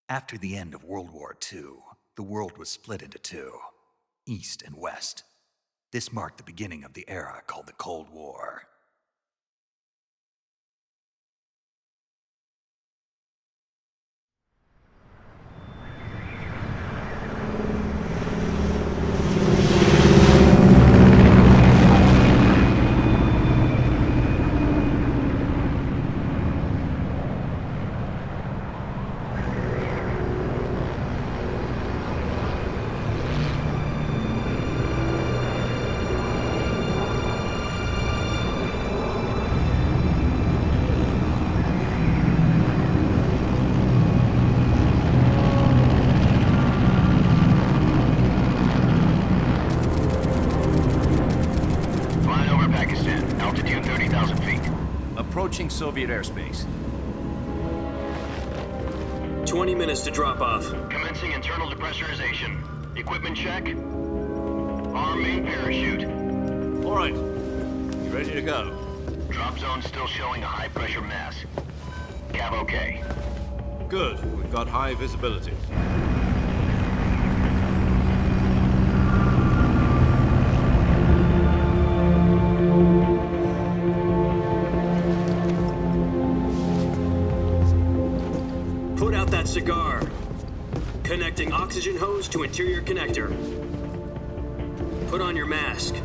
After the end of World War II, the world was split into two, East and West. This marked the beginning of the era called the Cold War. Approaching Soviet airspace. 20 minutes to drop off. Commencing internal depressurization. Equipment check. Arm main parachute. All right. You ready to go? Drop zone still showing a high pressure mass. Cav okay. Good. We've got high visibility. Put out that cigar. Connecting oxygen hose to interior connector. Put on your mask.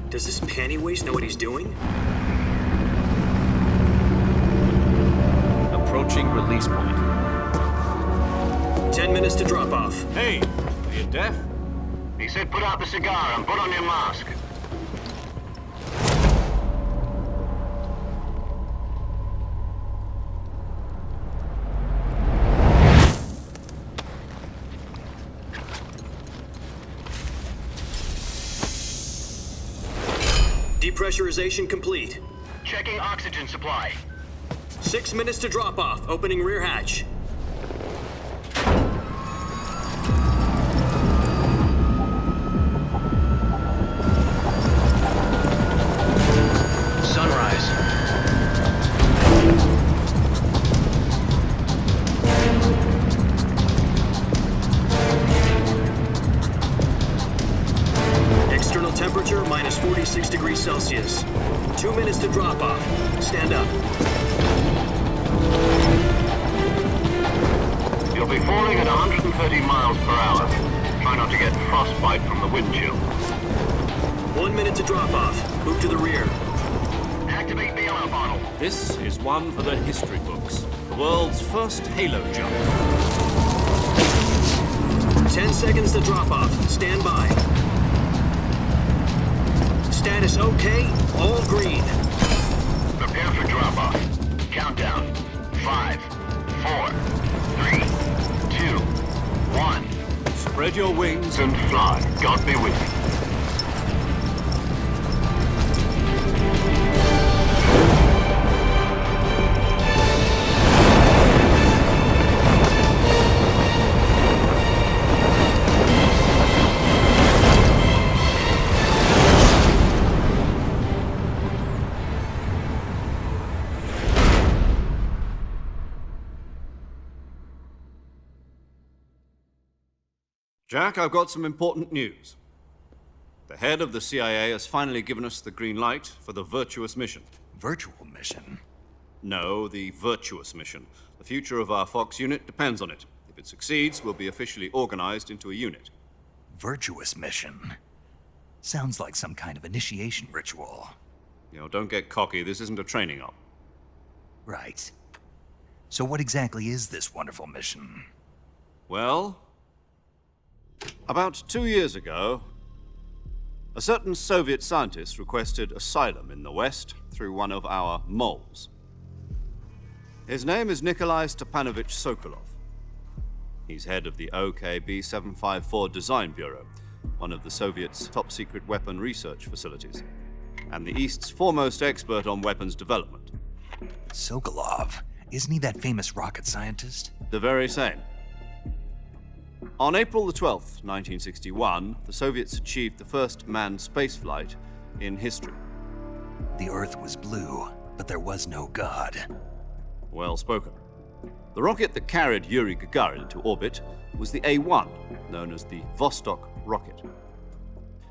Does this panty waste know what he's doing? Approaching release point. 10 minutes to drop off. Hey, are you deaf? He said put out the cigar and put on your mask. Depressurization complete. Checking oxygen supply. 6 minutes to drop off. Opening rear hatch. Sunrise. External temperature minus 46 degrees Celsius. 2 minutes to drop off. Stand up. You'll be falling at 130 miles per hour. Try not to get frostbite from the wind chill. 1 1 minute to drop off. Move to the rear. Activate bailout model. This is one for the history books. The world's first halo jump. 10 seconds to drop off. Stand by. Status okay. All green. Prepare for drop-off. Countdown. 5, 4, 3, 2, 1. Spread your wings And fly. God be with you. Jack, I've got some important news. The head of the CIA has finally given us the green light for the virtuous mission. Virtual mission? No, the virtuous mission. The future of our Fox unit depends on it. If it succeeds, we'll be officially organized into a unit. Virtuous mission? Sounds like some kind of initiation ritual. You know, don't get cocky. This isn't a training op. Right. So what exactly is this wonderful mission? Well, about 2 years ago, a certain Soviet scientist requested asylum in the West through one of our moles. His name is Nikolai Stepanovich Sokolov. He's head of the OKB 754 Design Bureau, one of the Soviets' top-secret weapon research facilities, and the East's foremost expert on weapons development. Sokolov? Isn't he that famous rocket scientist? The very same. On April the 12th, 1961, the Soviets achieved the first manned spaceflight in history. The Earth was blue, but there was no God. Well spoken. The rocket that carried Yuri Gagarin to orbit was the A-1, known as the Vostok rocket.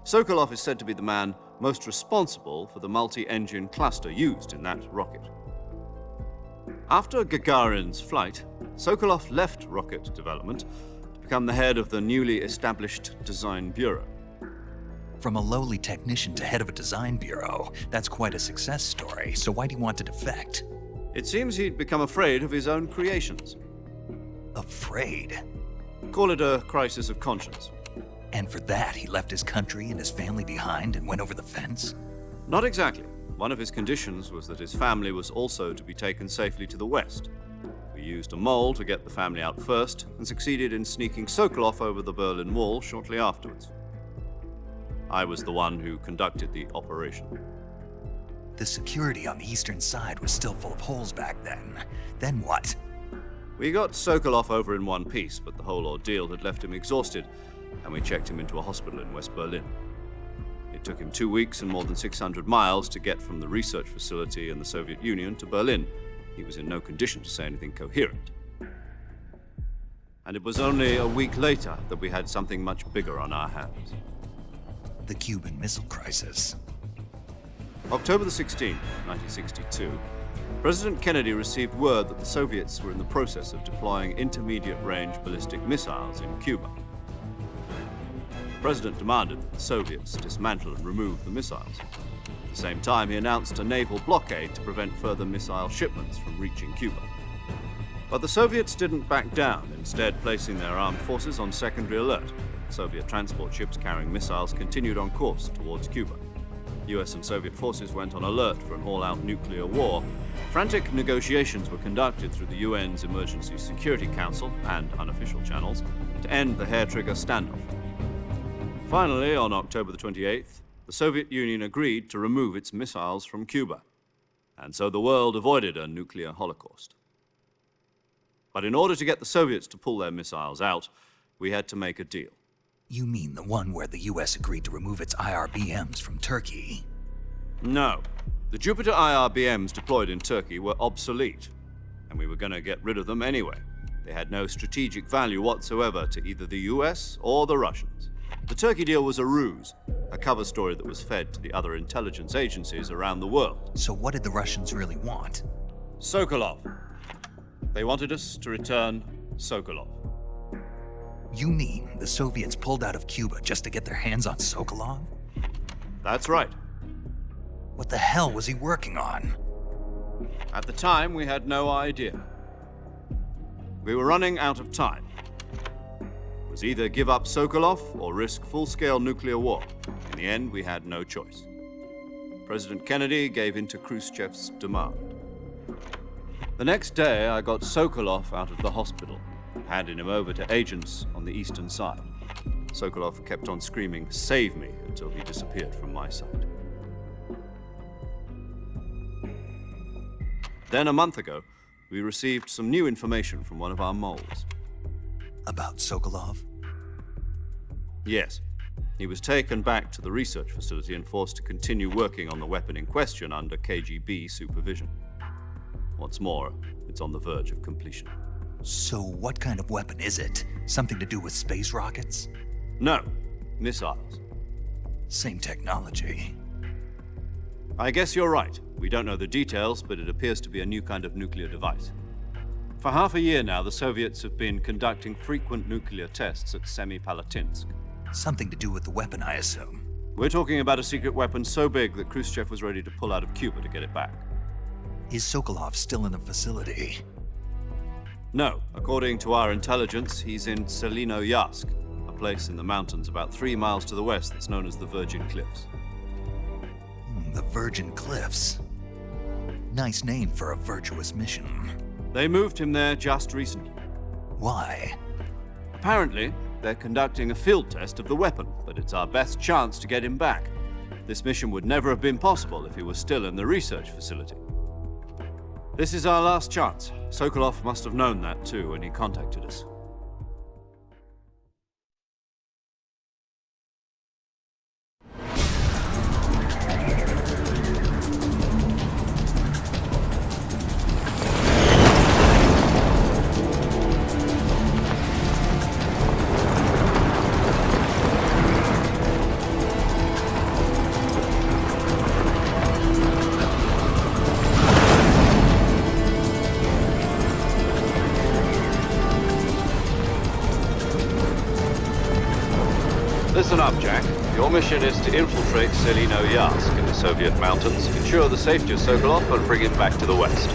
Sokolov is said to be the man most responsible for the multi-engine cluster used in that rocket. After Gagarin's flight, Sokolov left rocket development to become the head of the newly established Design Bureau. From a lowly technician to head of a design bureau, that's quite a success story, so why'd he want to defect? It seems he'd become afraid of his own creations. Afraid? Call it a crisis of conscience. And for that, he left his country and his family behind and went over the fence? Not exactly. One of his conditions was that his family was also to be taken safely to the West. We used a mole to get the family out first and succeeded in sneaking Sokolov over the Berlin Wall shortly afterwards. I was the one who conducted the operation. The security on the eastern side was still full of holes back then. Then what? We got Sokolov over in one piece, but the whole ordeal had left him exhausted, and we checked him into a hospital in West Berlin. It took him 2 weeks and more than 600 miles to get from the research facility in the Soviet Union to Berlin. He was in no condition to say anything coherent. And it was only a week later that we had something much bigger on our hands. The Cuban Missile Crisis. October the 16th, 1962, President Kennedy received word that the Soviets were in the process of deploying intermediate-range ballistic missiles in Cuba. The President demanded that the Soviets dismantle and remove the missiles. At the same time, he announced a naval blockade to prevent further missile shipments from reaching Cuba. But the Soviets didn't back down, instead placing their armed forces on secondary alert. Soviet transport ships carrying missiles continued on course towards Cuba. US and Soviet forces went on alert for an all-out nuclear war. Frantic negotiations were conducted through the UN's Emergency Security Council and unofficial channels to end the hair-trigger standoff. Finally, on October the 28th, the Soviet Union agreed to remove its missiles from Cuba, and so the world avoided a nuclear holocaust. But in order to get the Soviets to pull their missiles out, we had to make a deal. You mean the one where the US agreed to remove its IRBMs from Turkey? No. The Jupiter IRBMs deployed in Turkey were obsolete, and we were going to get rid of them anyway. They had no strategic value whatsoever to either the US or the Russians. The Turkey deal was a ruse, a cover story that was fed to the other intelligence agencies around the world. So what did the Russians really want? Sokolov. They wanted us to return Sokolov. You mean the Soviets pulled out of Cuba just to get their hands on Sokolov? That's right. What the hell was he working on? At the time, we had no idea. We were running out of time. It was either give up Sokolov or risk full-scale nuclear war. In the end, we had no choice. President Kennedy gave in to Khrushchev's demand. The next day, I got Sokolov out of the hospital, handed him over to agents on the eastern side. Sokolov kept on screaming, "Save me," until he disappeared from my sight. Then, a month ago, we received some new information from one of our moles. About Sokolov? Yes. He was taken back to the research facility and forced to continue working on the weapon in question under KGB supervision. What's more, it's on the verge of completion. So what kind of weapon is it? Something to do with space rockets? No, missiles. Same technology. I guess you're right. We don't know the details, but it appears to be a new kind of nuclear device. For half a year now, the Soviets have been conducting frequent nuclear tests at Semipalatinsk. Something to do with the weapon, I assume. We're talking about a secret weapon so big that Khrushchev was ready to pull out of Cuba to get it back. Is Sokolov still in the facility? No. According to our intelligence, he's in Selinoyarsk, a place in the mountains about 3 miles to the west that's known as the Virgin Cliffs. The Virgin Cliffs. Nice name for a virtuous mission. They moved him there just recently. Why? Apparently, they're conducting a field test of the weapon, but it's our best chance to get him back. This mission would never have been possible if he was still in the research facility. This is our last chance. Sokolov must have known that too when he contacted us. Listen up, Jack. Your mission is to infiltrate Selinoyarsk in the Soviet mountains, ensure the safety of Sokolov, and bring him back to the west.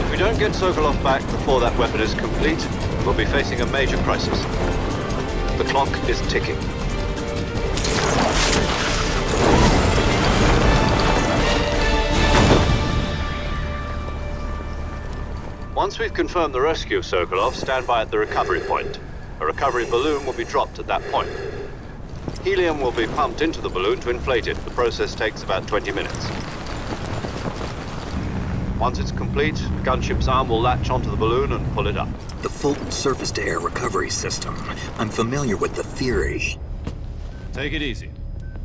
If we don't get Sokolov back before that weapon is complete, we'll be facing a major crisis. The clock is ticking. Once we've confirmed the rescue of Sokolov, stand by at the recovery point. A recovery balloon will be dropped at that point. Helium will be pumped into the balloon to inflate it. The process takes about 20 minutes. Once it's complete, the gunship's arm will latch onto the balloon and pull it up. The Fulton surface-to-air recovery system. I'm familiar with the theory. Take it easy.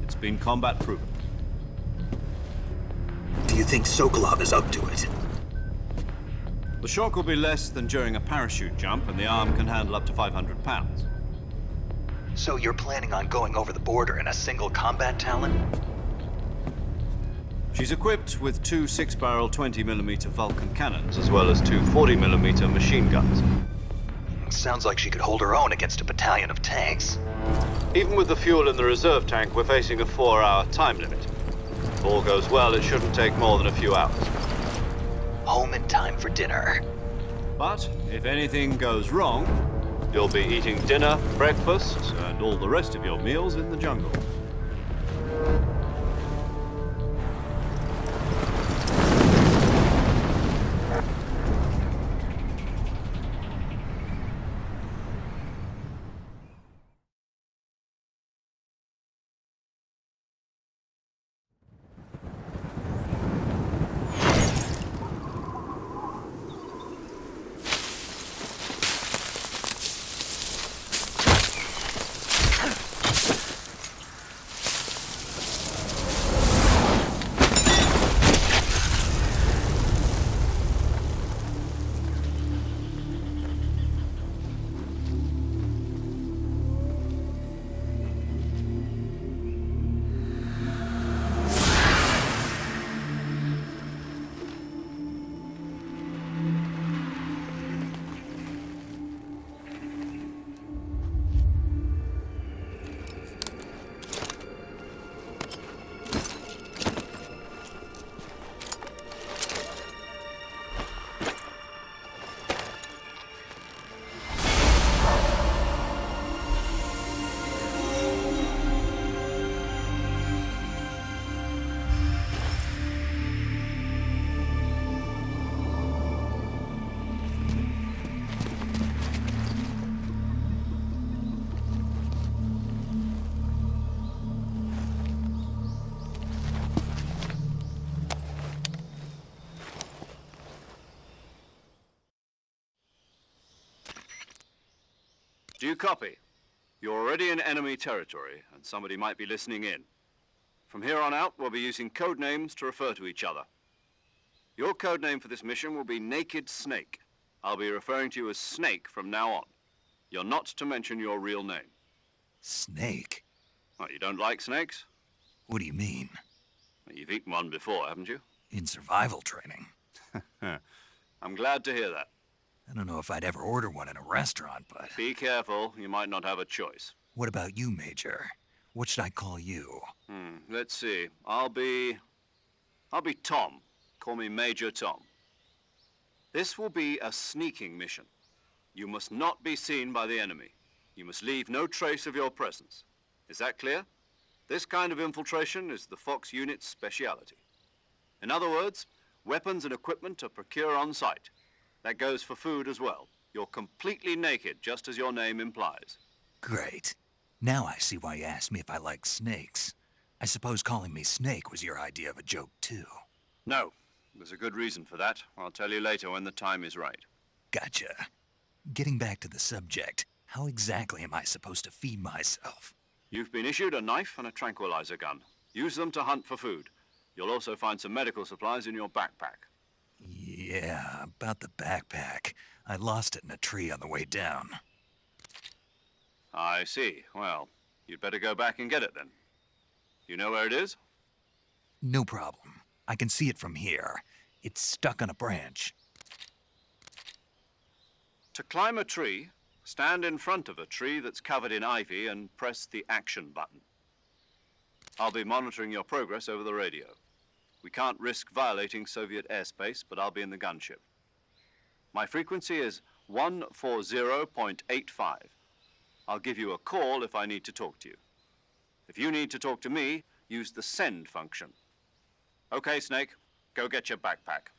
It's been combat-proven. Do you think Sokolov is up to it? The shock will be less than during a parachute jump, and the arm can handle up to 500 pounds. So you're planning on going over the border in a single combat Talon? She's equipped with 2 6-barrel 20mm Vulcan cannons, as well as 2 40mm machine guns. Sounds like she could hold her own against a battalion of tanks. Even with the fuel in the reserve tank, we're facing a 4-hour time limit. If all goes well, it shouldn't take more than a few hours. Home in time for dinner. But if anything goes wrong, you'll be eating dinner, breakfast, and all the rest of your meals in the jungle. Do you copy? You're already in enemy territory, and somebody might be listening in. From here on out, we'll be using code names to refer to each other. Your code name for this mission will be Naked Snake. I'll be referring to you as Snake from now on. You're not to mention your real name. Snake? Oh, you don't like snakes? What do you mean? Well, you've eaten one before, haven't you? In survival training? I'm glad to hear that. I don't know if I'd ever order one in a restaurant, but... Be careful, you might not have a choice. What about you, Major? What should I call you? Let's see. I'll be Tom. Call me Major Tom. This will be a sneaking mission. You must not be seen by the enemy. You must leave no trace of your presence. Is that clear? This kind of infiltration is the Fox unit's speciality. In other words, weapons and equipment are procured on site. That goes for food as well. You're completely naked, just as your name implies. Great. Now I see why you asked me if I like snakes. I suppose calling me Snake was your idea of a joke, too. No, there's a good reason for that. I'll tell you later when the time is right. Gotcha. Getting back to the subject, how exactly am I supposed to feed myself? You've been issued a knife and a tranquilizer gun. Use them to hunt for food. You'll also find some medical supplies in your backpack. Yeah, about the backpack. I lost it in a tree on the way down. I see. Well, you'd better go back and get it then. You know where it is? No problem. I can see it from here. It's stuck on a branch. To climb a tree, stand in front of a tree that's covered in ivy and press the action button. I'll be monitoring your progress over the radio. We can't risk violating Soviet airspace, but I'll be in the gunship. My frequency is 140.85. I'll give you a call if I need to talk to you. If you need to talk to me, use the send function. Okay, Snake, go get your backpack.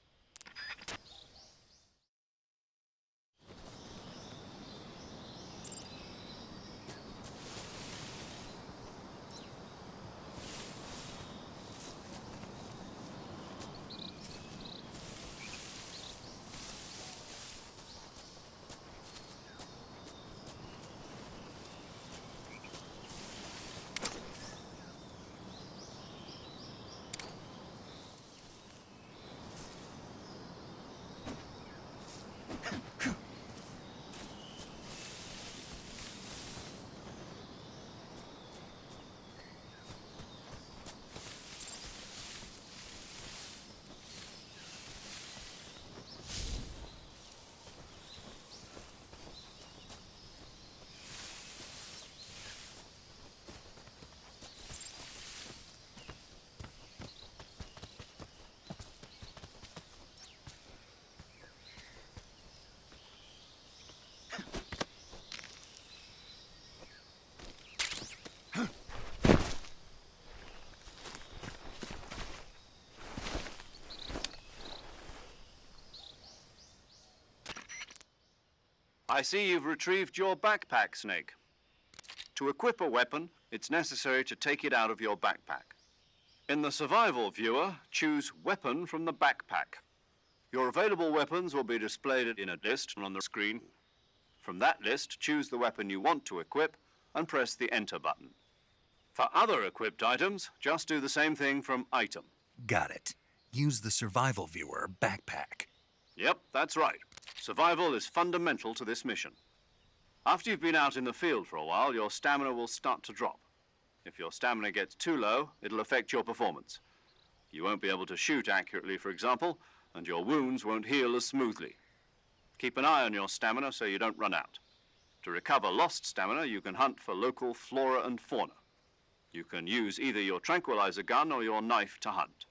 I see you've retrieved your backpack, Snake. To equip a weapon, it's necessary to take it out of your backpack. In the survival viewer, choose Weapon from the backpack. Your available weapons will be displayed in a list on the screen. From that list, choose the weapon you want to equip and press the Enter button. For other equipped items, just do the same thing from Item. Got it. Use the survival viewer backpack. Yep, that's right. Survival is fundamental to this mission. After you've been out in the field for a while, your stamina will start to drop. If your stamina gets too low, it'll affect your performance. You won't be able to shoot accurately, for example, and your wounds won't heal as smoothly. Keep an eye on your stamina so you don't run out. To recover lost stamina, you can hunt for local flora and fauna. You can use either your tranquilizer gun or your knife to hunt.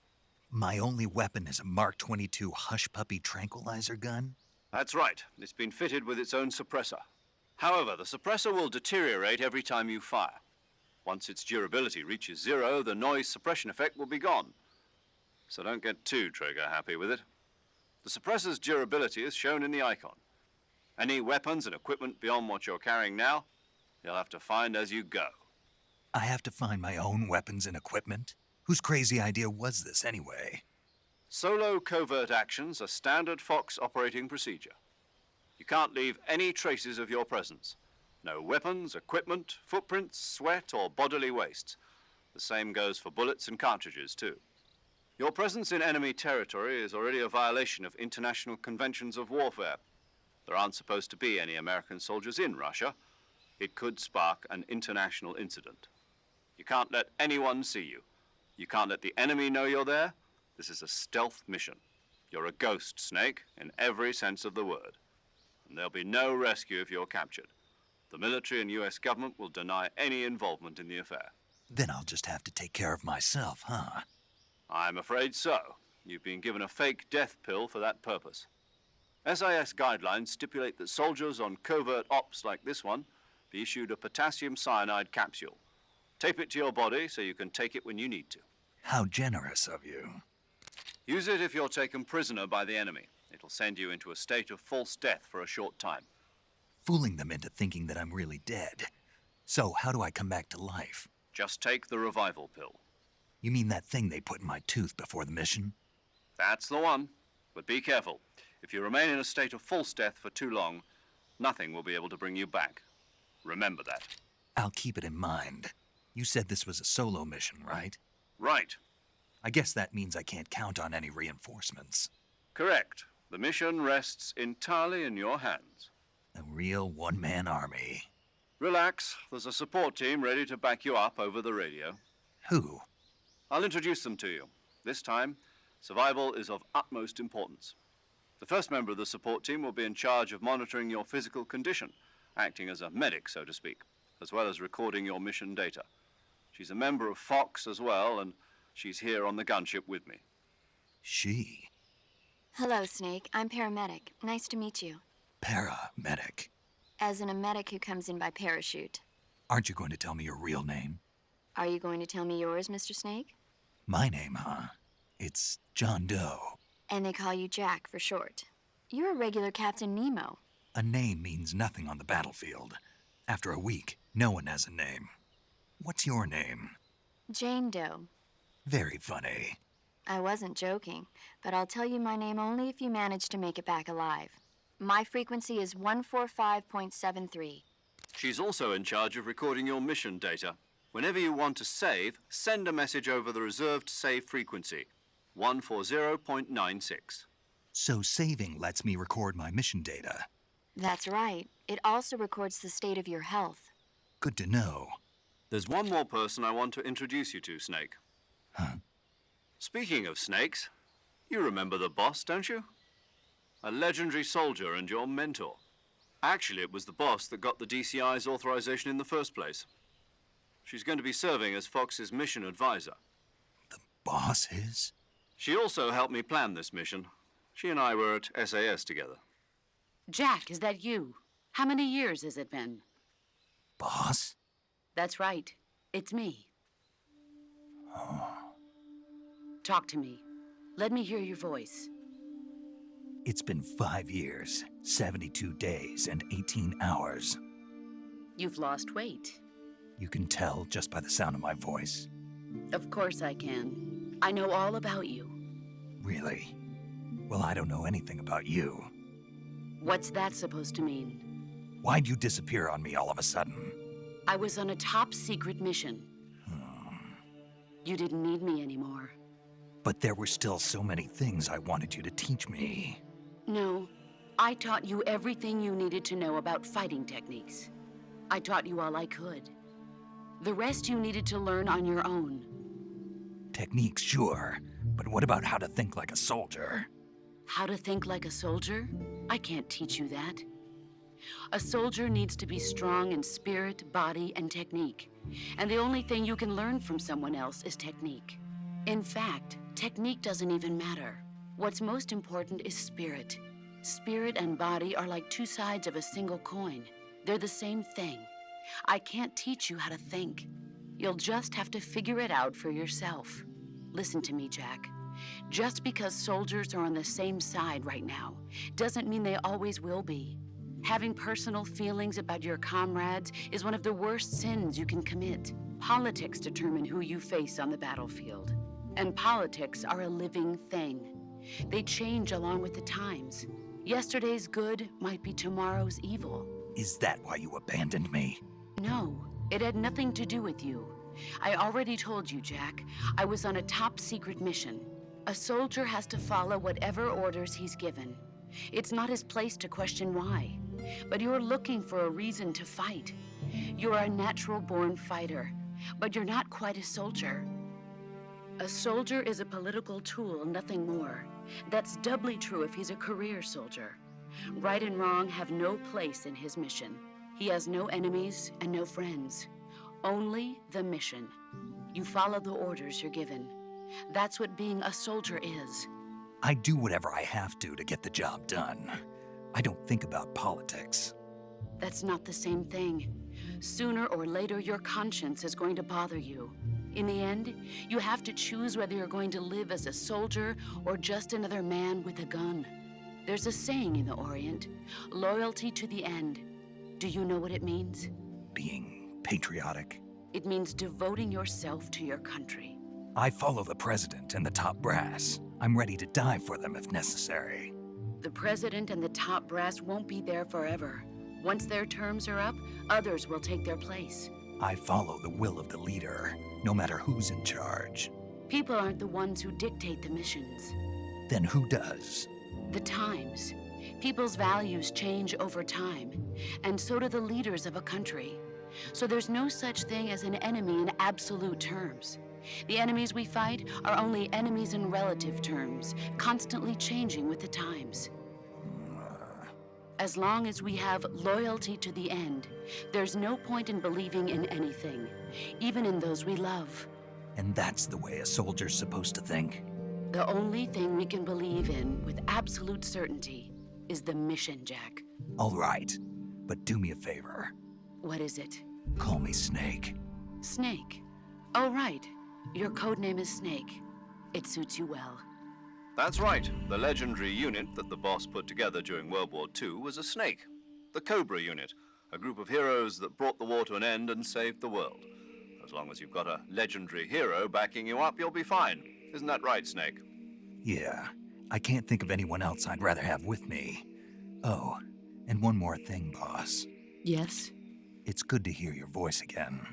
My only weapon is a Mark 22 Hush Puppy tranquilizer gun? That's right. It's been fitted with its own suppressor. However, the suppressor will deteriorate every time you fire. Once its durability reaches 0, the noise suppression effect will be gone. So don't get too trigger-happy with it. The suppressor's durability is shown in the icon. Any weapons and equipment beyond what you're carrying now, you'll have to find as you go. I have to find my own weapons and equipment? Whose crazy idea was this, anyway? Solo covert actions are standard Fox operating procedure. You can't leave any traces of your presence. No weapons, equipment, footprints, sweat, or bodily wastes. The same goes for bullets and cartridges, too. Your presence in enemy territory is already a violation of international conventions of warfare. There aren't supposed to be any American soldiers in Russia. It could spark an international incident. You can't let anyone see you. You can't let the enemy know you're there. This is a stealth mission. You're a ghost, Snake, in every sense of the word. And there'll be no rescue if you're captured. The military and U.S. government will deny any involvement in the affair. Then I'll just have to take care of myself, huh? I'm afraid so. You've been given a fake death pill for that purpose. SIS guidelines stipulate that soldiers on covert ops like this one be issued a potassium cyanide capsule. Tape it to your body so you can take it when you need to. How generous of you. Use it if you're taken prisoner by the enemy. It'll send you into a state of false death for a short time. Fooling them into thinking that I'm really dead. So how do I come back to life? Just take the revival pill. You mean that thing they put in my tooth before the mission? That's the one. But be careful. If you remain in a state of false death for too long, nothing will be able to bring you back. Remember that. I'll keep it in mind. You said this was a solo mission, right? Right. I guess that means I can't count on any reinforcements. Correct. The mission rests entirely in your hands. A real one-man army. Relax. There's a support team ready to back you up over the radio. Who? I'll introduce them to you. This time, survival is of utmost importance. The first member of the support team will be in charge of monitoring your physical condition, acting as a medic, so to speak, as well as recording your mission data. She's a member of Fox as well, and she's here on the gunship with me. She? Hello, Snake. I'm paramedic. Nice to meet you. Paramedic. As in a medic who comes in by parachute. Aren't you going to tell me your real name? Are you going to tell me yours, Mr. Snake? My name, huh? It's John Doe. And they call you Jack for short. You're a regular Captain Nemo. A name means nothing on the battlefield. After a week, no one has a name. What's your name? Jane Doe. Very funny. I wasn't joking, but I'll tell you my name only if you manage to make it back alive. My frequency is 145.73. She's also in charge of recording your mission data. Whenever you want to save, send a message over the reserved save frequency, 140.96. So saving lets me record my mission data. That's right. It also records the state of your health. Good to know. There's one more person I want to introduce you to, Snake. Huh? Speaking of snakes, you remember the boss, don't you? A legendary soldier and your mentor. Actually, it was the boss that got the DCI's authorization in the first place. She's going to be serving as Fox's mission advisor. The boss is? She also helped me plan this mission. She and I were at SAS together. Jack, is that you? How many years has it been? Boss? That's right. It's me. Oh. Talk to me. Let me hear your voice. It's been 5 years, 72 days, and 18 hours. You've lost weight. You can tell just by the sound of my voice. Of course I can. I know all about you. Really? Well, I don't know anything about you. What's that supposed to mean? Why'd you disappear on me all of a sudden? I was on a top-secret mission. You didn't need me anymore. But there were still so many things I wanted you to teach me. No, I taught you everything you needed to know about fighting techniques. I taught you all I could. The rest you needed to learn on your own. Techniques, sure. But what about how to think like a soldier? How to think like a soldier? I can't teach you that. A soldier needs to be strong in spirit, body, and technique. And the only thing you can learn from someone else is technique. In fact, technique doesn't even matter. What's most important is spirit. Spirit and body are like two sides of a single coin. They're the same thing. I can't teach you how to think. You'll just have to figure it out for yourself. Listen to me, Jack. Just because soldiers are on the same side right now doesn't mean they always will be. Having personal feelings about your comrades is one of the worst sins you can commit. Politics determine who you face on the battlefield. And politics are a living thing. They change along with the times. Yesterday's good might be tomorrow's evil. Is that why you abandoned me? No, it had nothing to do with you. I already told you, Jack. I was on a top-secret mission. A soldier has to follow whatever orders he's given. It's not his place to question why. But you're looking for a reason to fight. You're a natural-born fighter, but you're not quite a soldier. A soldier is a political tool, nothing more. That's doubly true if he's a career soldier. Right and wrong have no place in his mission. He has no enemies and no friends. Only the mission. You follow the orders you're given. That's what being a soldier is. I do whatever I have to get the job done. I don't think about politics. That's not the same thing. Sooner or later, your conscience is going to bother you. In the end, you have to choose whether you're going to live as a soldier or just another man with a gun. There's a saying in the Orient, loyalty to the end. Do you know what it means? Being patriotic. It means devoting yourself to your country. I follow the president and the top brass. I'm ready to die for them if necessary. The president and the top brass won't be there forever. Once their terms are up, others will take their place. I follow the will of the leader, no matter who's in charge. People aren't the ones who dictate the missions. Then who does? The times. People's values change over time, and so do the leaders of a country. So there's no such thing as an enemy in absolute terms. The enemies we fight are only enemies in relative terms, constantly changing with the times. As long as we have loyalty to the end, there's no point in believing in anything, even in those we love. And that's the way a soldier's supposed to think? The only thing we can believe in with absolute certainty is the mission, Jack. All right, but do me a favor. What is it? Call me Snake. Snake. Oh, right. Your code name is Snake. It suits you well. That's right. The legendary unit that the boss put together during World War II was a snake. The Cobra unit, a group of heroes that brought the war to an end and saved the world. As long as you've got a legendary hero backing you up, you'll be fine. Isn't that right, Snake? Yeah, I can't think of anyone else I'd rather have with me. Oh, and one more thing, boss. Yes? It's good to hear your voice again.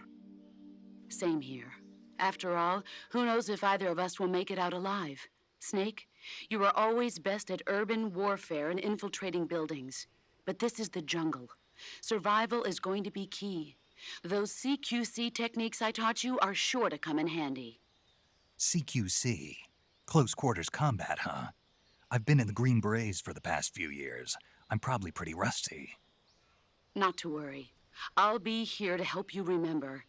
Same here. After all, who knows if either of us will make it out alive? Snake, you were always best at urban warfare and infiltrating buildings. But this is the jungle. Survival is going to be key. Those CQC techniques I taught you are sure to come in handy. CQC? Close quarters combat, huh? I've been in the Green Berets for the past few years. I'm probably pretty rusty. Not to worry. I'll be here to help you remember.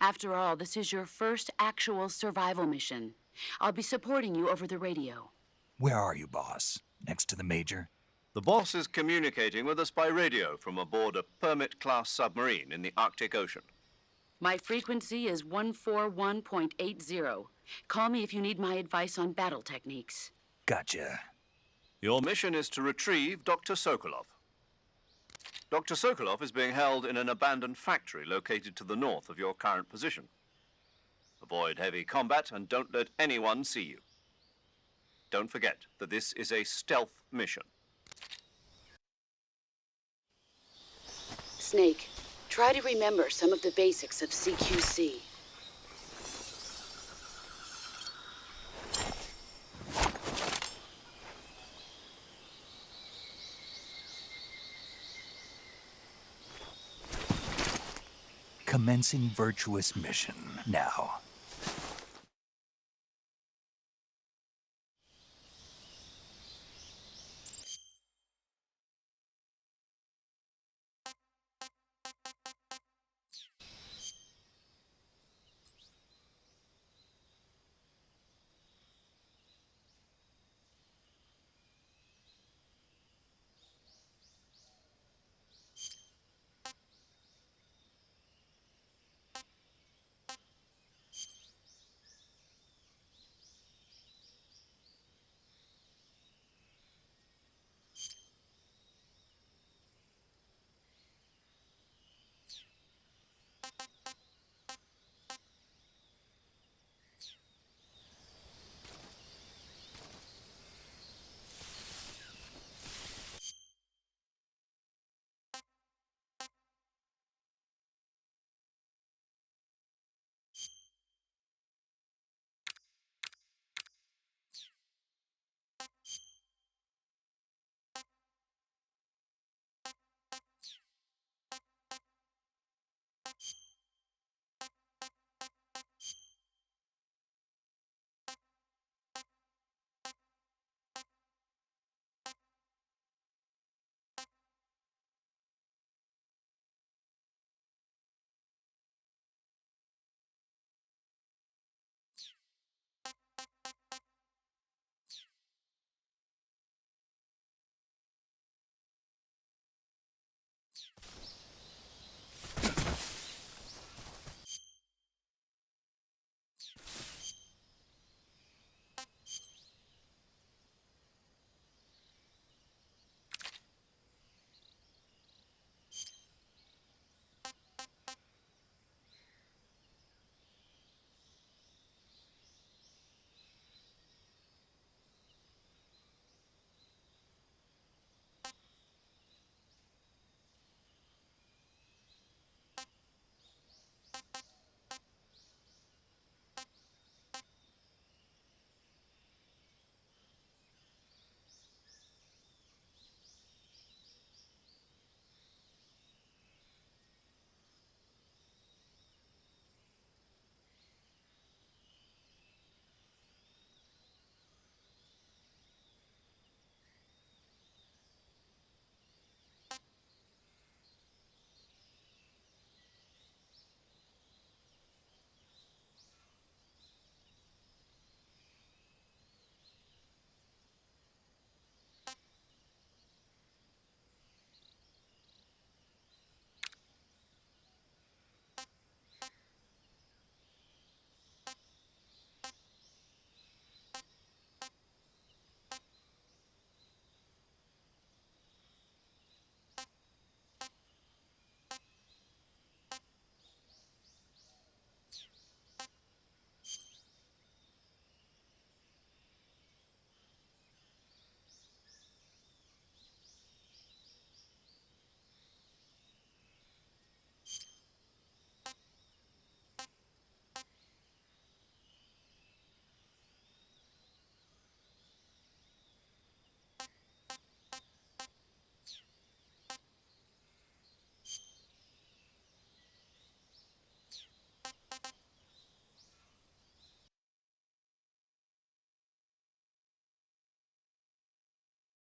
After all, this is your first actual survival mission. I'll be supporting you over the radio. Where are you, boss? Next to the Major? The boss is communicating with us by radio from aboard a Permit-class submarine in the Arctic Ocean. My frequency is 141.80. Call me if you need my advice on battle techniques. Gotcha. Your mission is to retrieve Dr. Sokolov. Dr. Sokolov is being held in an abandoned factory located to the north of your current position. Avoid heavy combat and don't let anyone see you. Don't forget that this is a stealth mission. Snake, try to remember some of the basics of CQC. Commencing virtuous mission now.